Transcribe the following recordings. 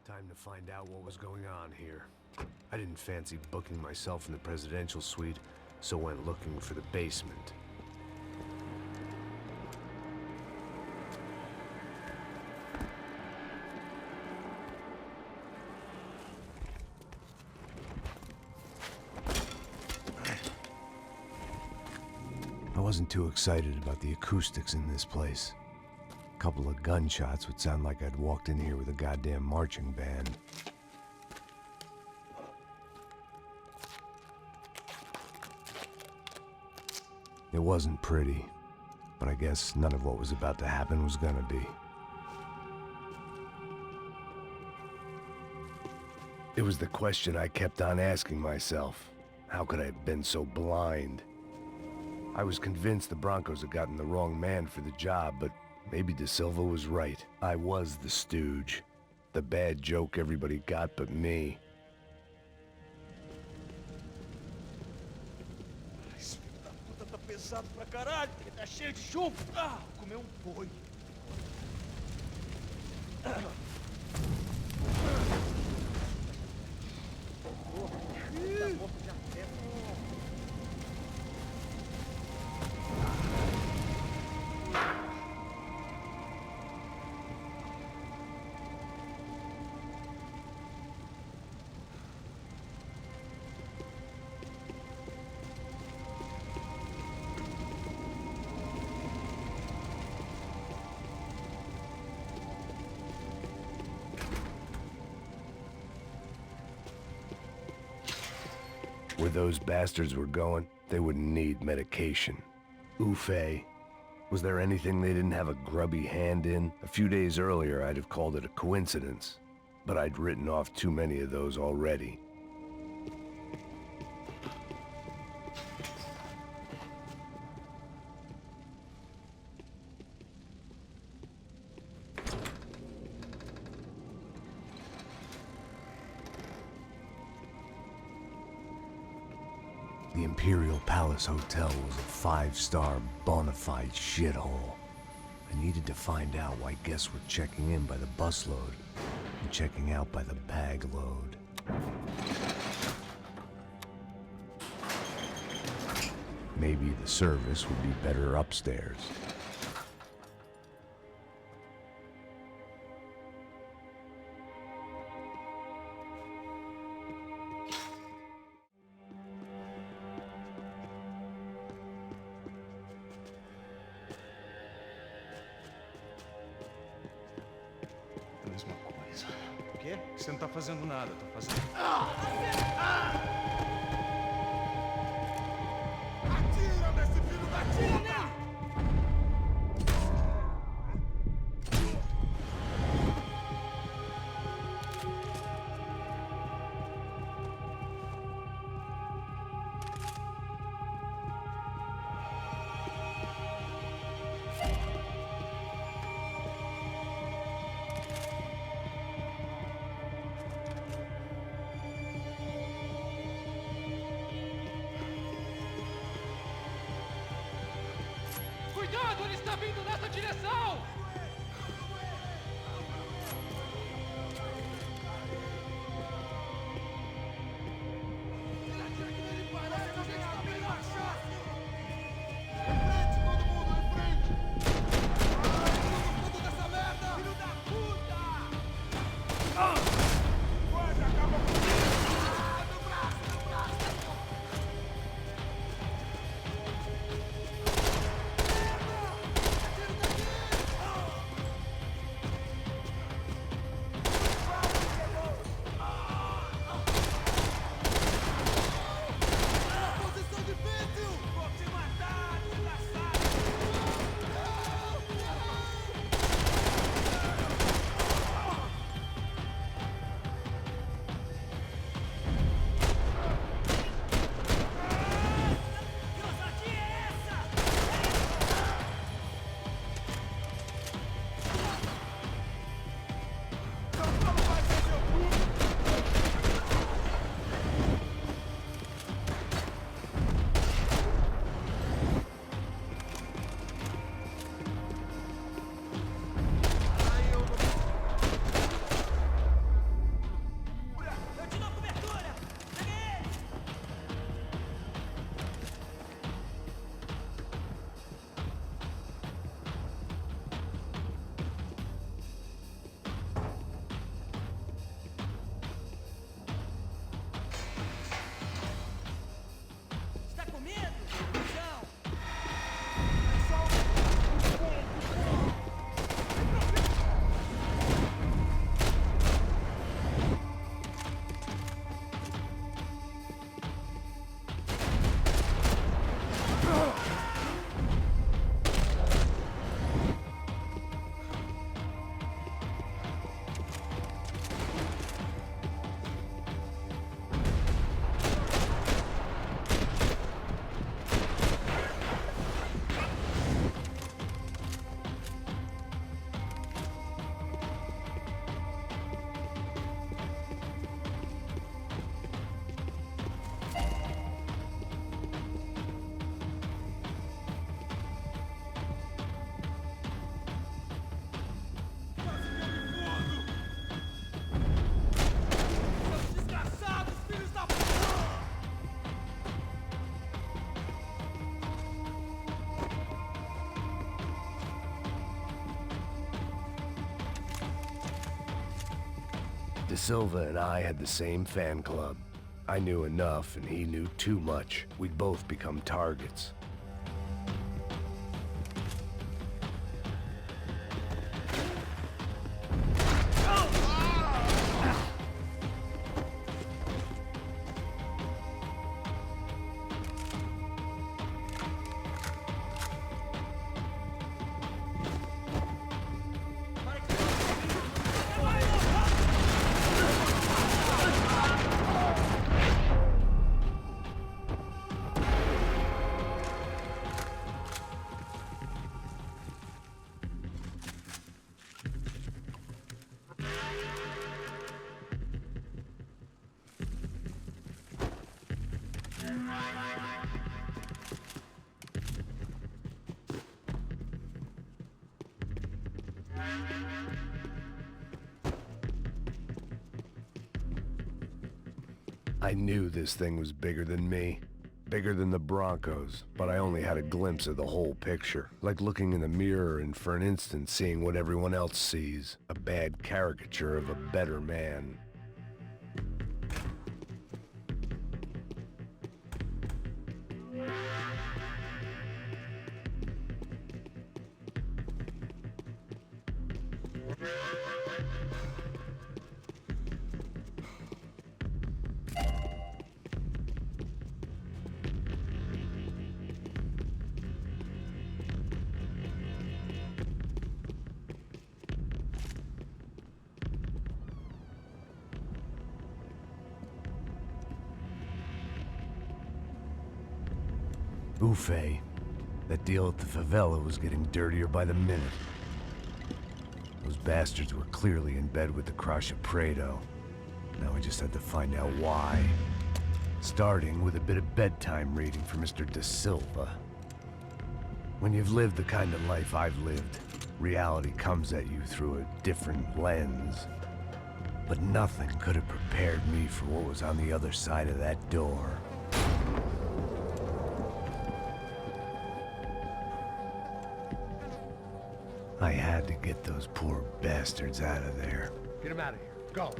Time to find out what was going on here. I didn't fancy booking myself in the presidential suite, so went looking for the basement. I wasn't too excited about the acoustics in this place. A couple of gunshots would sound like I'd walked in here with a goddamn marching band. It wasn't pretty, but I guess none of what was about to happen was gonna be. It was the question I kept on asking myself. How could I have been so blind? I was convinced the Broncos had gotten the wrong man for the job, but maybe De Silva was right. I was the stooge. The bad joke everybody got but me. Esse filho da puta tá pesado pra caralho, ele tá cheio de chumbo. Ah, comeu boi. Porra, tá morto de afeto. Where those bastards were going, they wouldn't need medication. Oof-ay. Was there anything they didn't have a grubby hand in? A few days earlier, I'd have called it a coincidence, but I'd written off too many of those already. The Imperial Palace Hotel was a five-star, bona fide shithole. I needed to find out why guests were checking in by the busload and checking out by the bag load. Maybe the service would be better upstairs. Mesma coisa. O quê? Você não tá fazendo nada, tá fazendo... Atira nesse filho da puta! Cuidado, ele está vindo nessa direção! Ele atira que nele parece que alguém está vindo achar! Em frente, todo mundo, em frente! Ai, tudo dessa merda! Filho da puta! Quase acaba com isso! No braço, no braço! De Silva and I had the same fan club. I knew enough and he knew too much. We'd both become targets. I knew this thing was bigger than me, bigger than the Broncos, but I only had a glimpse of the whole picture, like looking in the mirror and for an instant seeing what everyone else sees, a bad caricature of a better man. Buffet. That deal at the favela was getting dirtier by the minute. Those bastards were clearly in bed with the Crusher Prado. Now we just had to find out why. Starting with a bit of bedtime reading for Mr. De Silva. When you've lived the kind of life I've lived, reality comes at you through a different lens. But nothing could have prepared me for what was on the other side of that door. I had to get those poor bastards out of there. Get him out of here. Go.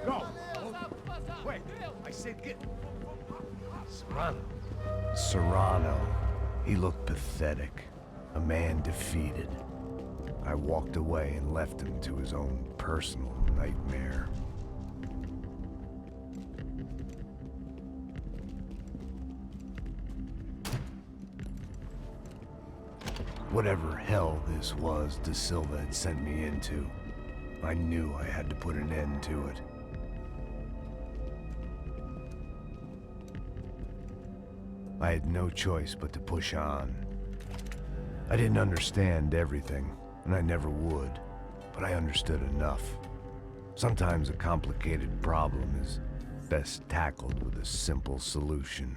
Go. Wait. I said get... Serrano. Serrano. He looked pathetic. A man defeated. I walked away and left him to his own personal nightmare. Whatever hell this was De Silva had sent me into, I knew I had to put an end to it. I had no choice but to push on. I didn't understand everything, and I never would, but I understood enough. Sometimes a complicated problem is best tackled with a simple solution.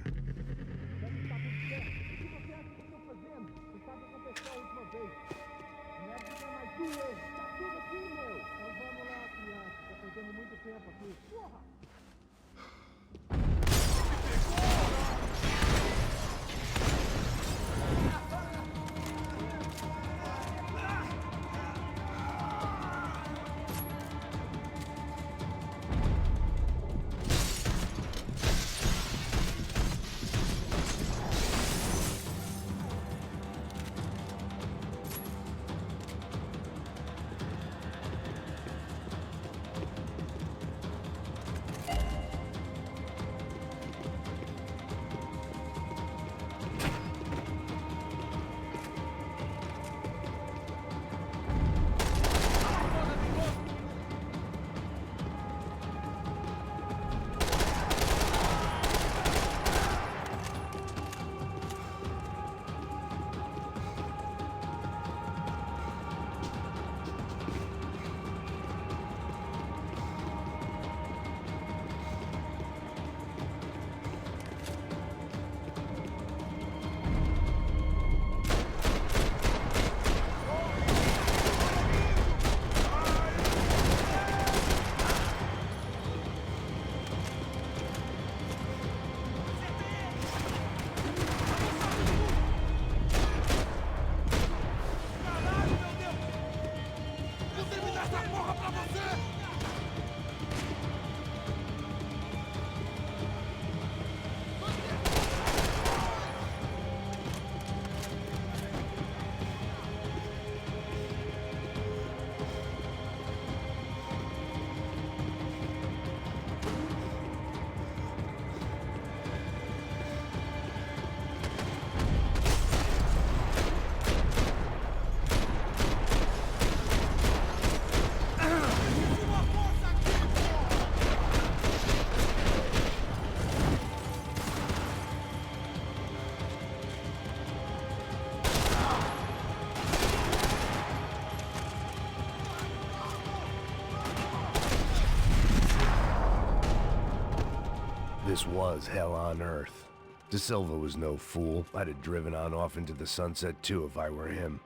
This was hell on earth. De Silva was no fool. I'd have driven on off into the sunset too if I were him.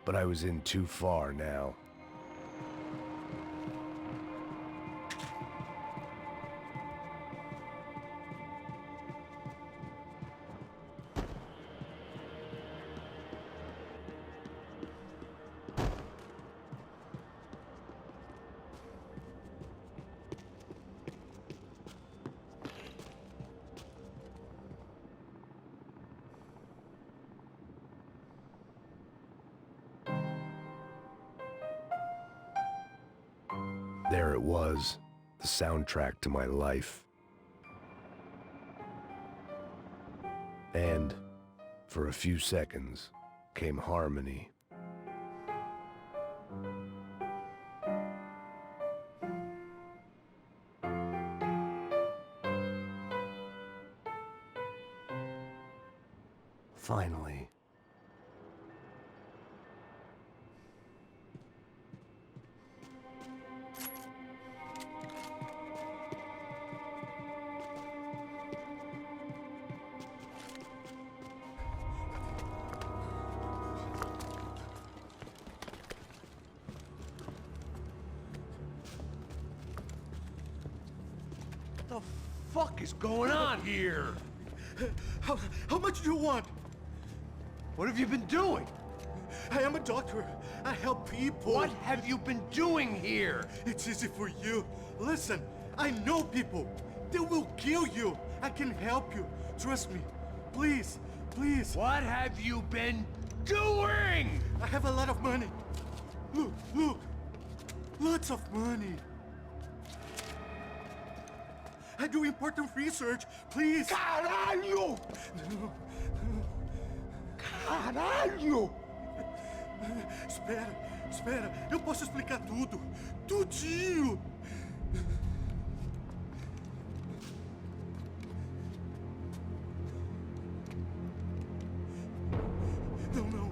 But I was in too far now. There it was, the soundtrack to my life. And, for a few seconds, came harmony. Finally. What the fuck is going on here? How much do you want? What have you been doing? I am a doctor. I help people. What have you been doing here? It's easy for you. Listen, I know people. They will kill you. I can help you. Trust me. Please, please. What have you been doing? I have a lot of money. Look, look. Lots of money. I do important research. Please. Caralho! Caralho! Espera, espera. Eu posso explicar tudo. Tudinho. Não, não.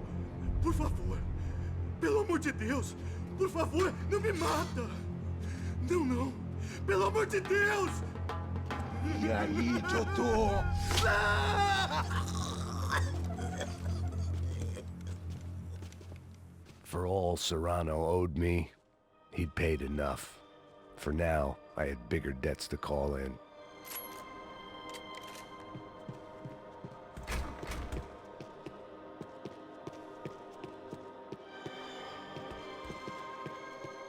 Por favor. Pelo amor de Deus. Por favor, não me mata. Não, não. Pelo amor de Deus. E aí, doutor? For all Serrano owed me, he'd paid enough. For now, I had bigger debts to call in.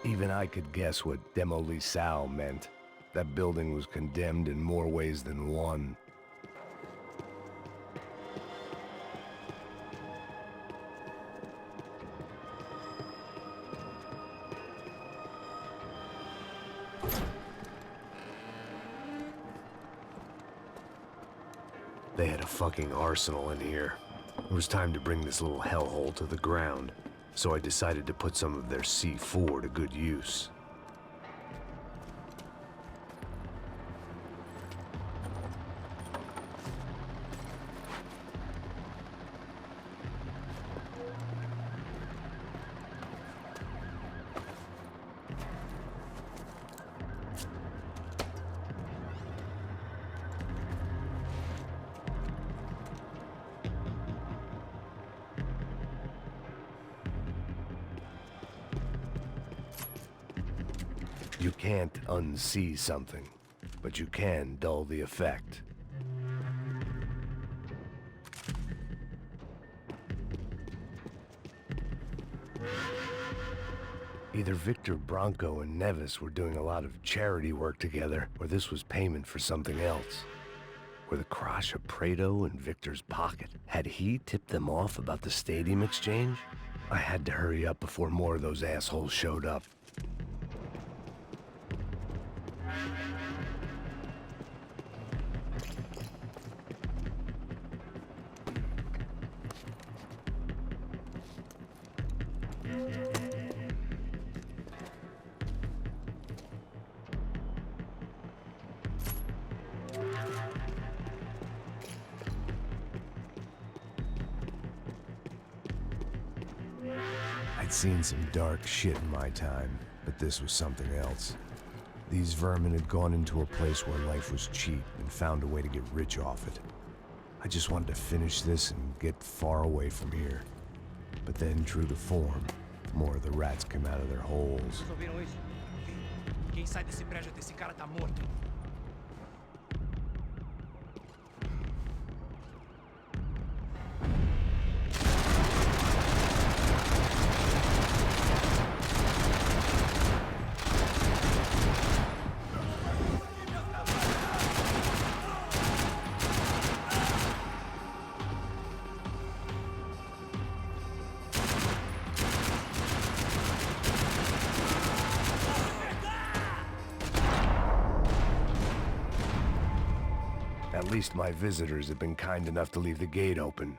Even I could guess what Demolisal meant. That building was condemned in more ways than one. They had a fucking arsenal in here. It was time to bring this little hellhole to the ground, so I decided to put some of their C4 to good use. You can't unsee something, but you can dull the effect. Either Victor Branco and Nevis were doing a lot of charity work together, or this was payment for something else. Were the Crash of Prado in Victor's pocket? Had he tipped them off about the stadium exchange? I had to hurry up before more of those assholes showed up. I'd seen some dark shit in my time, but this was something else. These vermin had gone into a place where life was cheap and found a way to get rich off it. I just wanted to finish this and get far away from here. But then, true to form, more of the rats came out of their holes. Vocês ouviram isso? Quem sai desse prédio desse cara tá morto. At least my visitors have been kind enough to leave the gate open.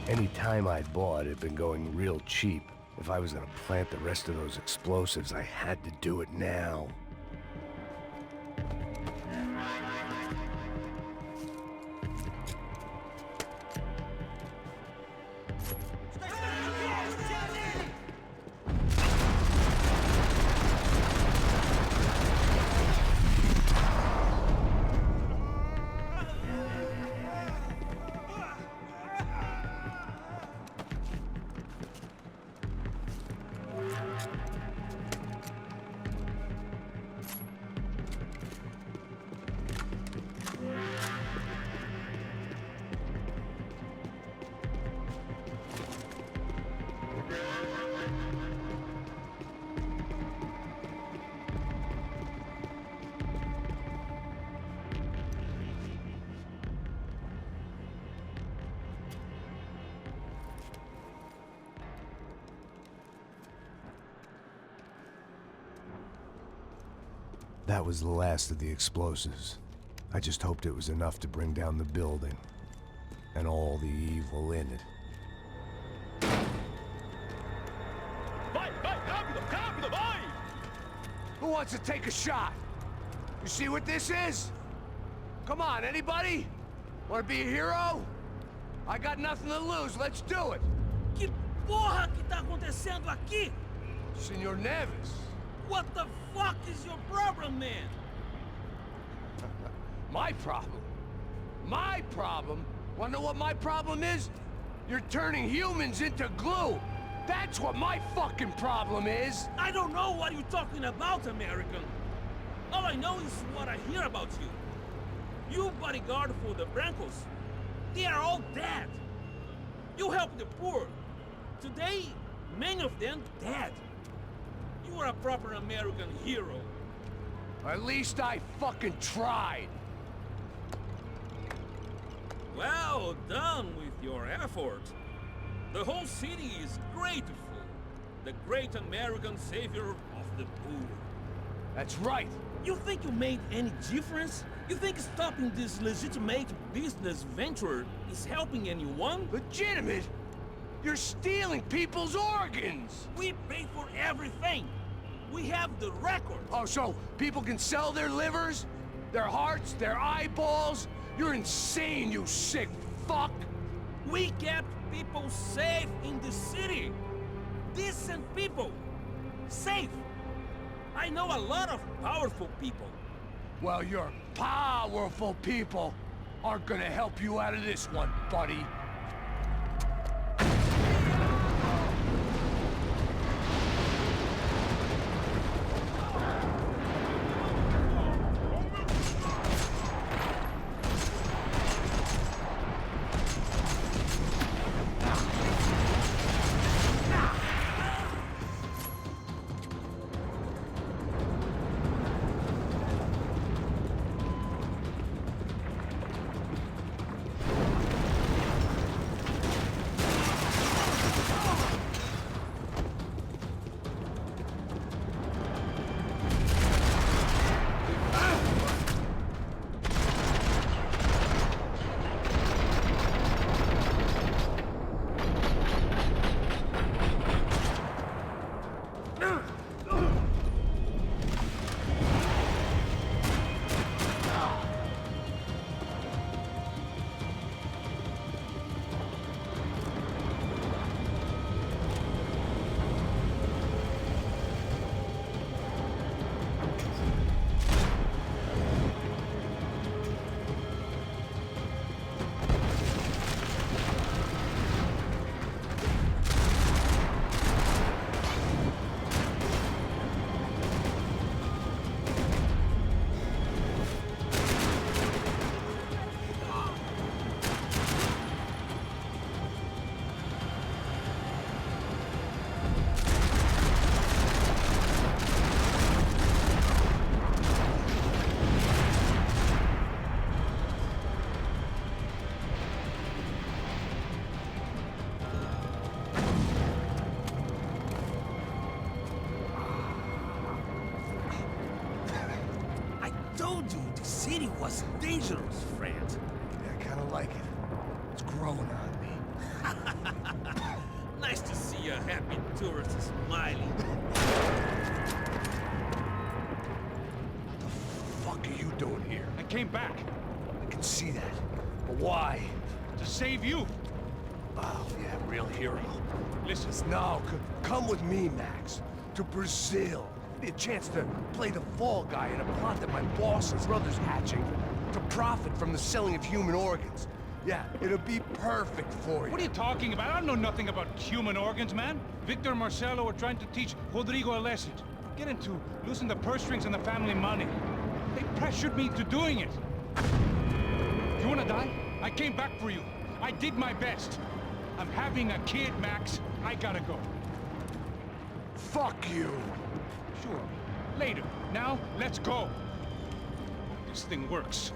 Any time I'd bought had been going real cheap. If I was gonna plant the rest of those explosives, I had to do it now. That was the last of the explosives. I just hoped it was enough to bring down the building and all the evil in it. Vai, rápido, rápido, vai! Who wants to take a shot? You see what this is? Come on, anybody? Want to be a hero? I got nothing to lose, let's do it! Que porra que tá acontecendo aqui? Senor Neves. What the fuck is your problem, man? My problem? My problem? Wanna know what my problem is? You're turning humans into glue! That's what my fucking problem is! I don't know what you're talking about, American. All I know is what I hear about you. You bodyguard for the Brancos. They are all dead. You help the poor. Today, many of them dead. You are a proper American hero. At least I fucking tried. Well done with your effort. The whole city is grateful. The great American savior of the poor. That's right. You think you made any difference? You think stopping this legitimate business venture is helping anyone? Legitimate? You're stealing people's organs! We pay for everything. We have the record. Oh, so people can sell their livers? Their hearts? Their eyeballs? You're insane, you sick fuck! We kept people safe in the city. Decent people. Safe. I know a lot of powerful people. Well, your powerful people aren't gonna help you out of this one, buddy. Told you the city was dangerous, friend. Yeah, I kinda like it. It's growing on me. Nice to see a happy tourist smiling. What the fuck are you doing here? I came back I can see that. But why? to save you. Oh, yeah, real hero. Listen, No, come with me, Max. To Brazil. Be a chance to play the fall guy in a plot that my boss and brother's hatching to profit from the selling of human organs. Yeah, it'll be perfect for you. what are you talking about? I don't know nothing about human organs, man. Victor and Marcelo are trying to teach Rodrigo a lesson. Get into losing the purse strings and the family money. They pressured me into doing it. You wanna die? I came back for you. I did my best. I'm having a kid, Max. I gotta go. Fuck you. Sure. Later. Now, let's go. Hope this thing works.